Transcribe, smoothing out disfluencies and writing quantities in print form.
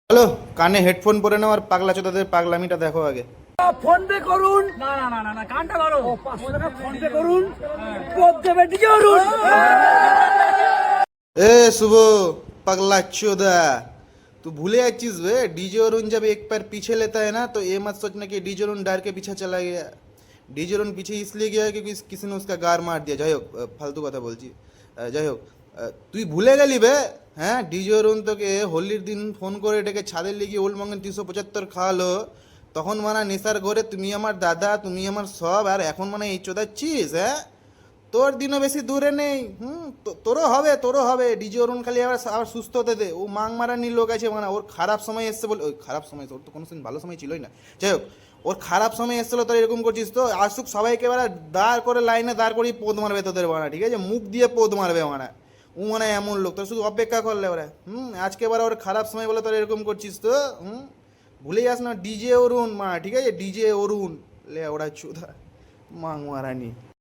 Hello, কানে headphone পরে নাও আর পাগলা চোদাদের পাগলামিটা দেখো আগে। ফোন পে করুন। না না না না না কানটা ধরো। 500 টাকা ফোন পে করুন, পদ দেবে ডিজে করুন। ए सुबह पगला चोदा, तू भूले एक चीज वे, डीजे अरुण जब एक पैर पीछे लेता है ना तो ये मत सोचना कि डीजे अरुण डर के पीछे चला गया। डीजे अरुण पीछे इसलिए गया क्योंकि किसी ने उसका गार मार दिया। যাই হোক, ফালতু কথা বলছি। যাই হোক, তুই ভুলে গেলি বে। হ্যাঁ, ডিজে অরুণ তোকে হোলির দিন ফোন করে ডেকে ছাদের লিগে ওল্ড মঙ্গন 375 খাওয়ালো, তখন মানা নেশার ঘরে তুমি আমার দাদা, তুমি আমার সব, আর এখন মানে এই চোদাচ্ছিস। হ্যাঁ, তোর দিনও বেশি দূরে নেই। তোরও হবে। ডিজে অরুণ খালি আবার আবার সুস্থ হতে দে। ও মাং মারানি লোক আছে, মানে ওর খারাপ সময় এসছে বলে। ওই খারাপ সময়, ওর তো কোনো দিন ভালো সময় ছিলই না। যাই হোক, ওর খারাপ সময় এসেছিলো, তোর এরকম করছিস তো আসুক সবাইকে এবার দাঁড় করে লাইনে দাঁড় করিয়ে পোদ মারবে তোদের বানা, ঠিক আছে? মুখ দিয়ে পোদ মারবে মানা। ও মানে এমন লোক, তোর শুধু অপেক্ষা করলে ওরা। আজকে এবার ওর খারাপ সময় বলে তোর এরকম করছিস তো। ভুলে যাস না ডিজে অরুণ মা, ঠিক আছে? ডিজে অরুণ লে ওরা চুদা মাং মারানি।